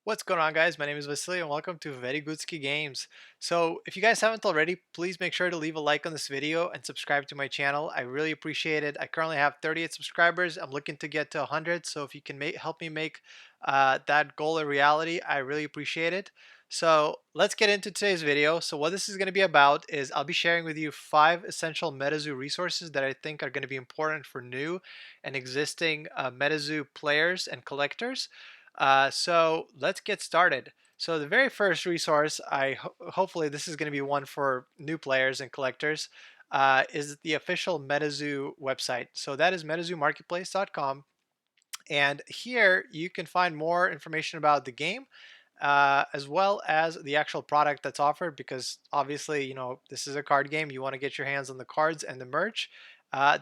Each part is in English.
What's going on, guys? My name is Vasily and welcome to Very Good Ski Games. So if you guys haven't already, please make sure to leave a like on this video and subscribe to my channel. I really appreciate it. I currently have 38 subscribers. I'm looking to get to 100, so if you can help me make that goal a reality, I really appreciate it. So let's get into today's video. So what this is going to be about is I'll be sharing with you 5 essential MetaZoo resources that I think are going to be important for new and existing MetaZoo players and collectors. So let's get started. So the very first resource, hopefully this is going to be one for new players and collectors, is the official MetaZoo website. So that is metazoomarketplace.com, and here you can find more information about the game, as well as the actual product that's offered. Because obviously, this is a card game. You want to get your hands on the cards and the merch.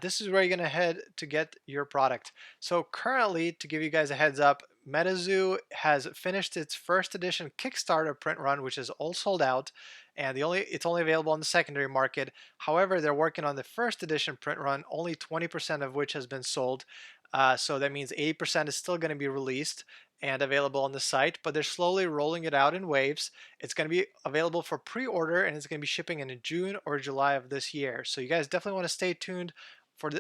This is where you're going to head to get your product. So currently, to give you guys a heads up, MetaZoo has finished its first edition Kickstarter print run, which is all sold out, and it's only available on the secondary market. However, they're working on the first edition print run, only 20% of which has been sold. So that means 80% is still going to be released and available on the site, but they're slowly rolling it out in waves. It's going to be available for pre-order, and it's going to be shipping in June or July of this year. So you guys definitely want to stay tuned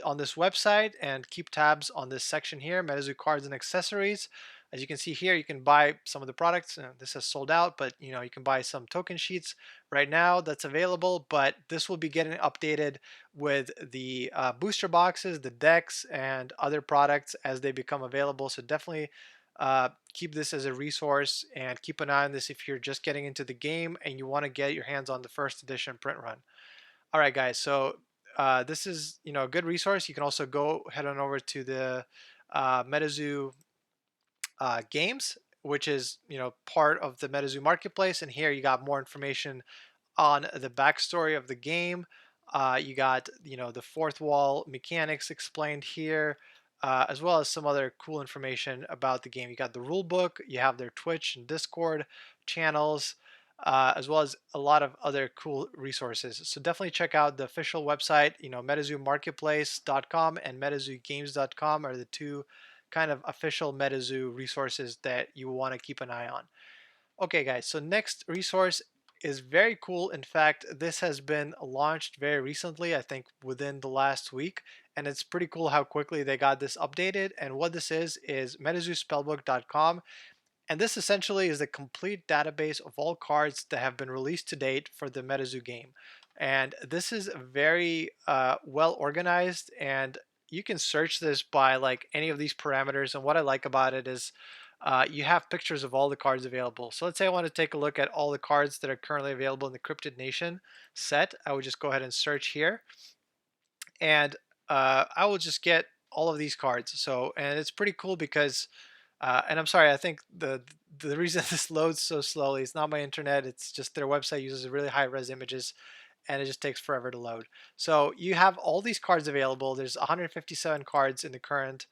on this website and keep tabs on this section here, MetaZoo cards and accessories. As you can see here, you can buy some of the products. This has sold out, but you can buy some token sheets right now that's available. But this will be getting updated with the booster boxes, the decks, and other products as they become available. So definitely keep this as a resource and keep an eye on this if you're just getting into the game and you want to get your hands on the first edition print run. All right, guys. So this is a good resource. You can also go head on over to the MetaZoo games, which is part of the MetaZoo marketplace, and here you got more information on the backstory of the game. You got the fourth wall mechanics explained here, as well as some other cool information about the game. You got the rule book, you have their Twitch and Discord channels, as well as a lot of other cool resources. So definitely check out the official website. MetaZooMarketplace.com and MetaZooGames.com are the two kind of official MetaZoo resources that you want to keep an eye on. Okay, guys, so next resource is very cool. In fact, this has been launched very recently, I think within the last week, and it's pretty cool how quickly they got this updated. And what this is MetaZooSpellbook.com, and this essentially is the complete database of all cards that have been released to date for the MetaZoo game. And this is very well organized, and you can search this by like any of these parameters. And what I like about it is you have pictures of all the cards available. So let's say I want to take a look at all the cards that are currently available in the Cryptid Nation set. I would just go ahead and search here, and I will just get all of these cards. So, and it's pretty cool because and I'm sorry, I think the reason this loads so slowly is not my internet. It's just their website uses really high res images, and it just takes forever to load. So you have all these cards available. There's 157 cards in the current.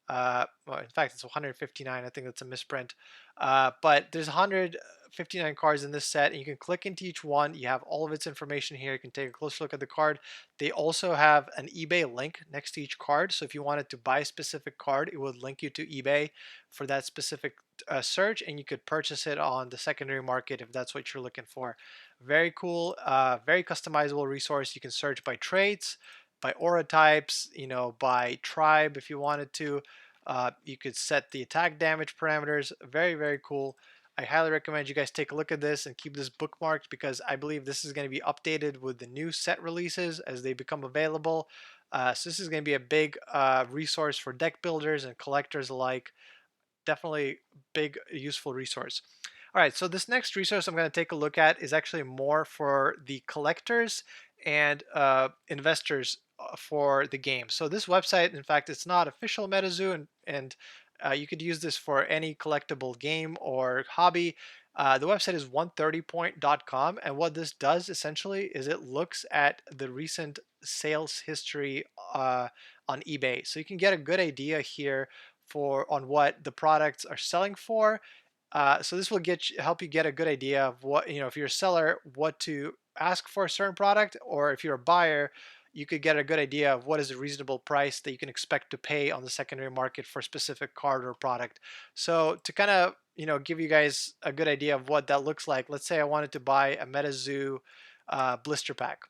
Well, in fact, it's 159. I think that's a misprint. But there's 159 cards in this set, and you can click into each one. You have all of its information here. You can take a closer look at the card. They also have an eBay link next to each card. So if you wanted to buy a specific card, it would link you to eBay for that specific search, and you could purchase it on the secondary market if that's what you're looking for. Very cool, very customizable resource. You can search by traits, by aura types, by tribe if you wanted to. You could set the attack damage parameters. Very, very cool. I highly recommend you guys take a look at this and keep this bookmarked, because I believe this is going to be updated with the new set releases as they become available. So this is going to be a big resource for deck builders and collectors alike. Definitely big useful resource. All right, so this next resource I'm going to take a look at is actually more for the collectors and investors for the game. So this website, in fact, it's not official MetaZoo, and you could use this for any collectible game or hobby. The website is 130point.com, and what this does essentially is it looks at the recent sales history on eBay. So you can get a good idea here on what the products are selling for. So this will help you get a good idea of what, if you're a seller, what to ask for a certain product, or if you're a buyer, you could get a good idea of what is a reasonable price that you can expect to pay on the secondary market for a specific card or product. So to kind of give you guys a good idea of what that looks like, let's say I wanted to buy a MetaZoo blister pack.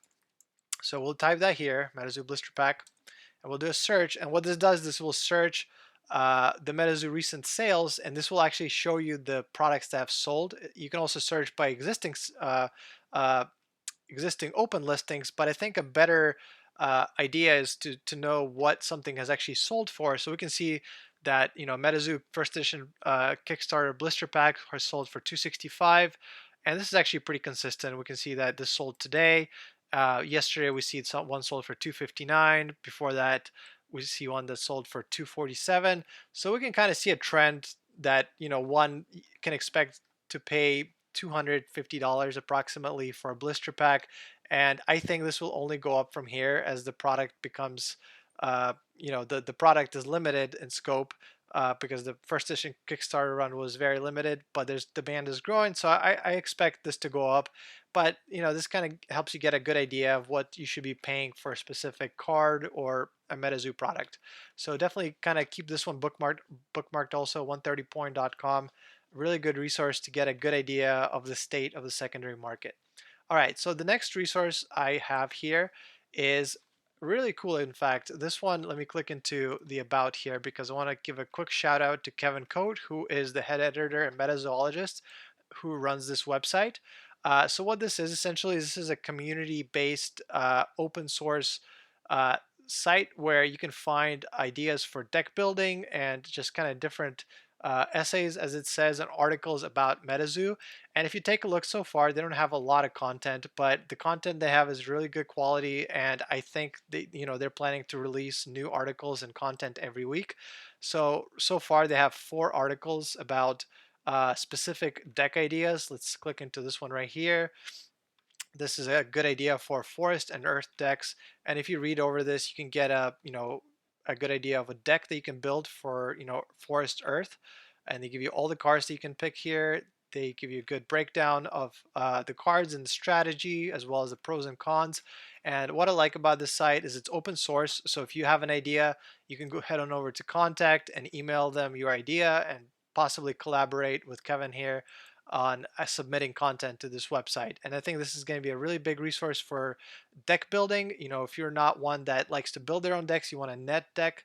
So we'll type that here, MetaZoo blister pack, and we'll do a search. And what this does, this will search the MetaZoo recent sales, and this will actually show you the products that have sold. You can also search by uh, existing open listings, but I think a better idea is to know what something has actually sold for. So we can see that MetaZoo first edition Kickstarter blister pack has sold for 265, and this is actually pretty consistent. We can see that this sold today. Yesterday we see one sold for 259. Before that we see one that sold for 247. So we can kind of see a trend that one can expect to pay $250 approximately for a blister pack, and I think this will only go up from here as the product becomes the product is limited in scope, because the first edition Kickstarter run was very limited, but there's demand is growing, so I expect this to go up. But this kind of helps you get a good idea of what you should be paying for a specific card or a MetaZoo product. So definitely kind of keep this one bookmarked also, 130point.com. Really good resource to get a good idea of the state of the secondary market. All right, so the next resource I have here is really cool. In fact, this one, let me click into the about here because I want to give a quick shout out to Kevin Coate, who is the head editor and metazoologist who runs this website. So what this is essentially, this is a community-based open source uh, site where you can find ideas for deck building and just kind of different essays, as it says, and articles about MetaZoo. And if you take a look so far, they don't have a lot of content, but the content they have is really good quality. And I think they're planning to release new articles and content every week. So far they have 4 articles about specific deck ideas. Let's click into this one right here. This is a good idea for forest and earth decks, and if you read over this, you can get a good idea of a deck that you can build for forest earth. And they give you all the cards that you can pick here. They give you a good breakdown of the cards and the strategy, as well as the pros and cons. And what I like about this site is it's open source, so if you have an idea, you can go head on over to contact and email them your idea and possibly collaborate with Kevin here on submitting content to this website. And I think this is going to be a really big resource for deck building. If you're not one that likes to build their own decks, you want a net deck,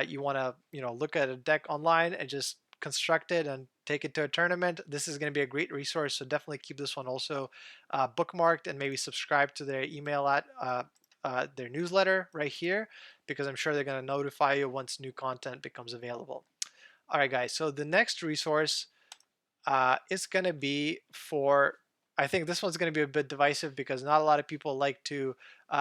you want to look at a deck online and just construct it and take it to a tournament, this is going to be a great resource. So definitely keep this one also bookmarked, and maybe subscribe to their email at their newsletter right here, because I'm sure they're going to notify you once new content becomes available. All right, guys, so the next resource is going to be for, I think this one's going to be a bit divisive because not a lot of people like to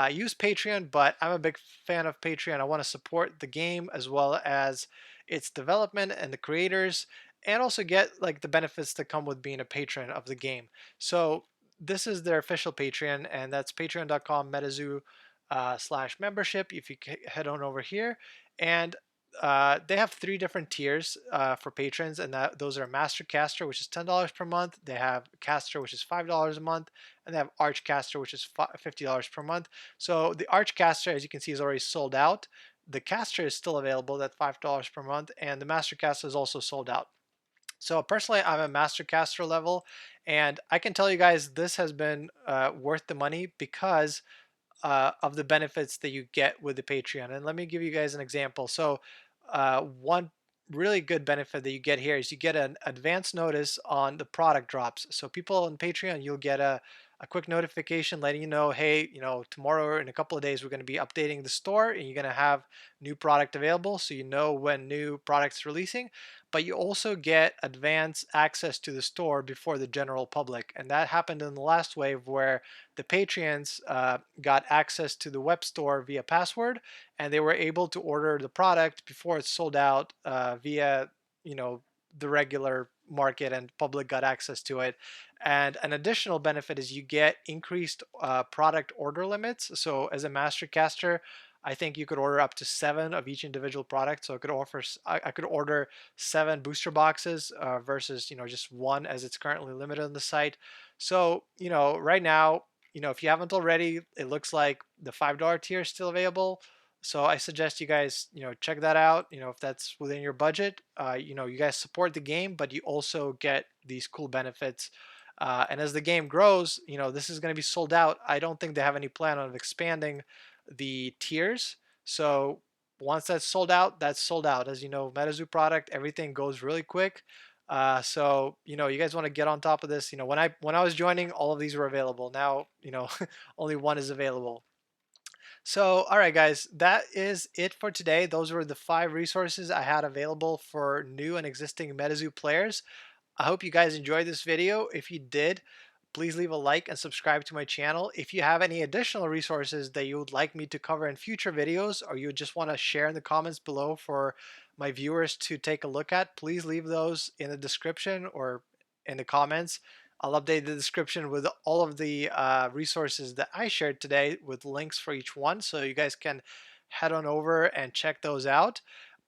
use Patreon, but I'm a big fan of Patreon. I want to support the game as well as its development and the creators, and also get like the benefits that come with being a patron of the game. So this is their official Patreon, and that's patreon.com metazoo /membership. If you head on over here, and they have 3 different tiers for patrons, and those are Master Caster, which is $10 per month. They have Caster, which is $5 a month, and they have Archcaster, which is $50 per month. So the Archcaster, as you can see, is already sold out. The Caster is still available at $5 per month, and the Master Caster is also sold out. So personally, I'm a Master Caster level, and I can tell you guys this has been worth the money because of the benefits that you get with the Patreon. And let me give you guys an example. So one really good benefit that you get here is you get an advance notice on the product drops. So people on Patreon, you'll get a quick notification letting you know, hey, tomorrow or in a couple of days, we're going to be updating the store and you're going to have new product available. So you know when new products releasing, but you also get advance access to the store before the general public. And that happened in the last wave where the Patreons got access to the web store via password, and they were able to order the product before it sold out via the regular market, and public got access to it. And an additional benefit is you get increased product order limits. So as a master caster, I think you could order up to 7 of each individual product. So I could order 7 booster boxes versus just 1 as it's currently limited on the site. So right now if you haven't already, it looks like the $5 tier is still available. So I suggest you guys, check that out. If that's within your budget, you guys support the game, but you also get these cool benefits. And as the game grows, this is going to be sold out. I don't think they have any plan on expanding the tiers. So once that's sold out, that's sold out. As you know, MetaZoo product, everything goes really quick. So you guys want to get on top of this. When I was joining, all of these were available. Now, only one is available. So, all right, guys, that is it for today. Those were the 5 resources I had available for new and existing MetaZoo players. I hope you guys enjoyed this video. If you did, please leave a like and subscribe to my channel. If you have any additional resources that you would like me to cover in future videos, or you just want to share in the comments below for my viewers to take a look at, please leave those in the description or in the comments. I'll update the description with all of the resources that I shared today with links for each one, so you guys can head on over and check those out.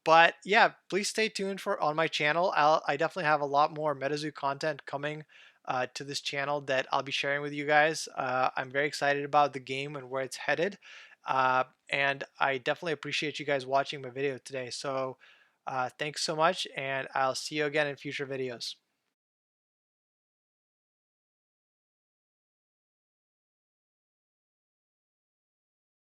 But yeah, please stay tuned for on my channel. I definitely have a lot more MetaZoo content coming to this channel that I'll be sharing with you guys. I'm very excited about the game and where it's headed. And I definitely appreciate you guys watching my video today. So thanks so much, and I'll see you again in future videos.